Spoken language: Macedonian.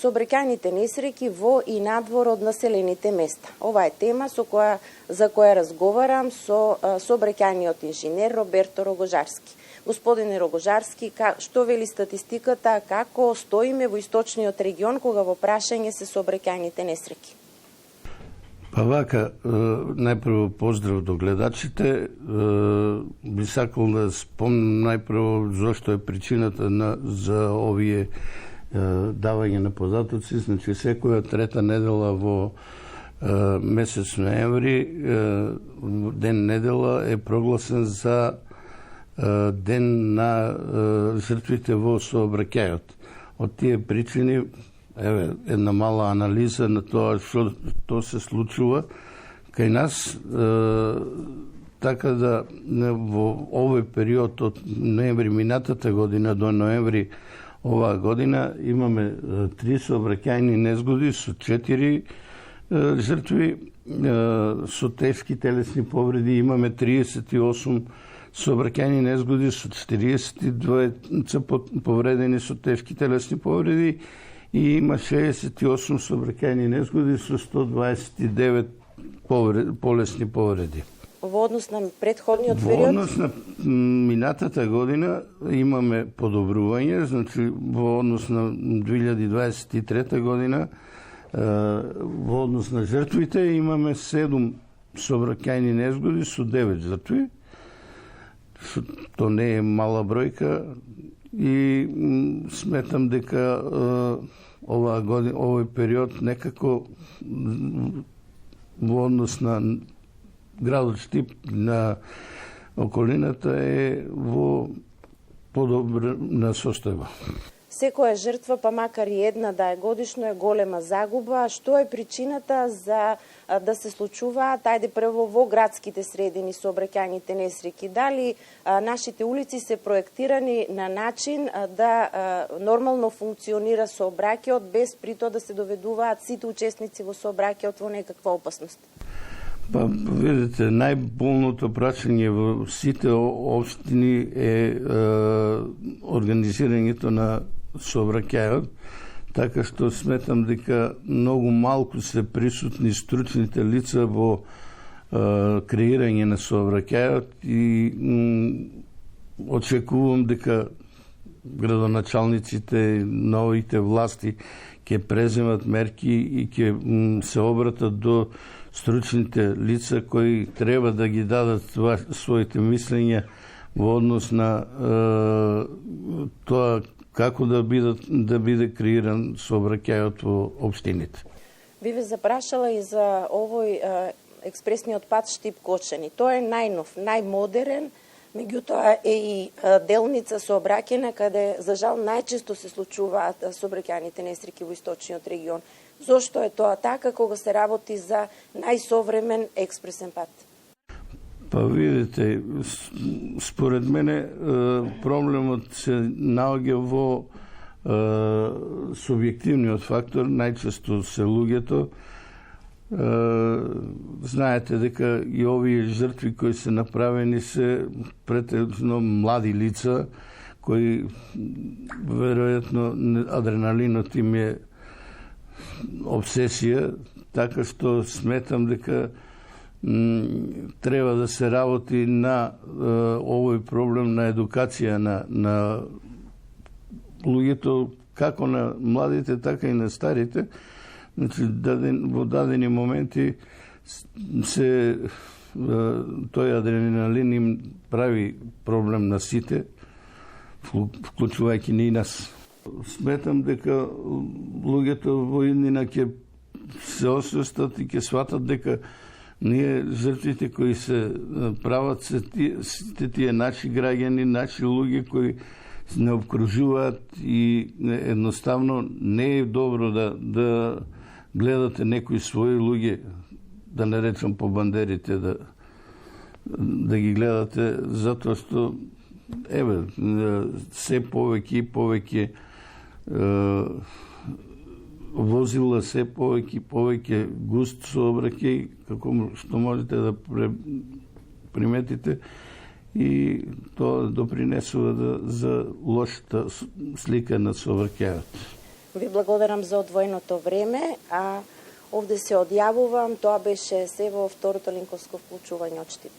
сообраќајните несреќи во и надвор од населените места. Ова е тема за која разговарам со сообраќајниот инженер Роберто Рогожарски. Господине Рогожарски, што вели статистиката, како стоиме во источниот регион кога во прашање се сообраќајните несреќи? Па вака, најпрво поздрав до гледачите. Би сакал да спомнам најпрво зошто е причината за овие давање на податоци. Значи, секоја трета недела во месец ноември, ден недела е прогласен за ден на жртвите во сообраќајот. Од тие причини, една мала анализа на тоа што се случува кај нас, така да во овој период од ноември минатата година до ноември оваа година имаме 3 сообраќајни незгоди со 4 жртви, со тешки телесни повреди имаме 38 сообраќајни незгоди со 42 повредени со тешки телесни повреди и има 68 сообраќајни незгоди со 129 полесни повреди. Во однос на претходниот период? Во однос на минатата година имаме подобрување, значи во однос на 2023 година во однос на жртвите имаме 7 сообраќајни незгоди со 9 жртви. Тоа не е мала бројка и сметам дека овој период некако во однос на градот Штип, на околината е во подобрна состојба. Секоја жртва, па макар и една да е годишно, е голема загуба. Што е причината за да се случуваат, ајде прво во градските средини сообраќајните несреќи? Дали нашите улици се проектирани на начин да нормално функционира сообраќајот, без при тоа да се доведуваат сите учесници во сообраќајот во некаква опасност? Па, видите, најболното прашање во сите општини е организирањето на сообраќајот, така што сметам дека многу малку се присутни стручните лица во креирање на сообраќајот и очекувам дека градоначалниците, новите власти ќе преземат мерки и ќе се обратат до стручните лица кои треба да ги дадат своите мислења во однос на тоа како да биде креиран сообраќајот во општините. Би ве запрашала и за овој експресниот пат Штип-Кочани. Тој е најнов, најмодерен, меѓутоа е и делница сообраќајна каде за жал најчесто се случуваат сообраќајните несреќи во источниот регион. Зошто е тоа така кога се работи за најсовремен експресен пат? Па видите, според мене проблемот се наоѓа во субјективниот фактор, најчесто се луѓето. Знаете дека и овие жртви кои се направени се претежно млади лица кои веројатно адреналинот им е обсесија, така што сметам дека треба да се работи на овој проблем на едукација на луѓето, како на младите, така и на старите. Значи, во дадени моменти тој адреналин им прави проблем на сите, вклучувајќи и нас. Сметам дека луѓето во иднина ќе се освестат и ќе сватат дека ние жртвите кои се прават се тие наши граѓани, наши луѓе кои не обкружуваат и едноставно не е добро да гледате некои своји луѓе, да не речам по бандерите, да ги гледате, затоа што се повеќе и повеќе возила, се повеќе густ сообраќај, како што можете да приметите, и тоа допринесува за лошата слика на сообраќајот. Ви благодарам за одвоеното време, а овде се одјавувам. Тоа беше се во второто линковско вклучување од Штип.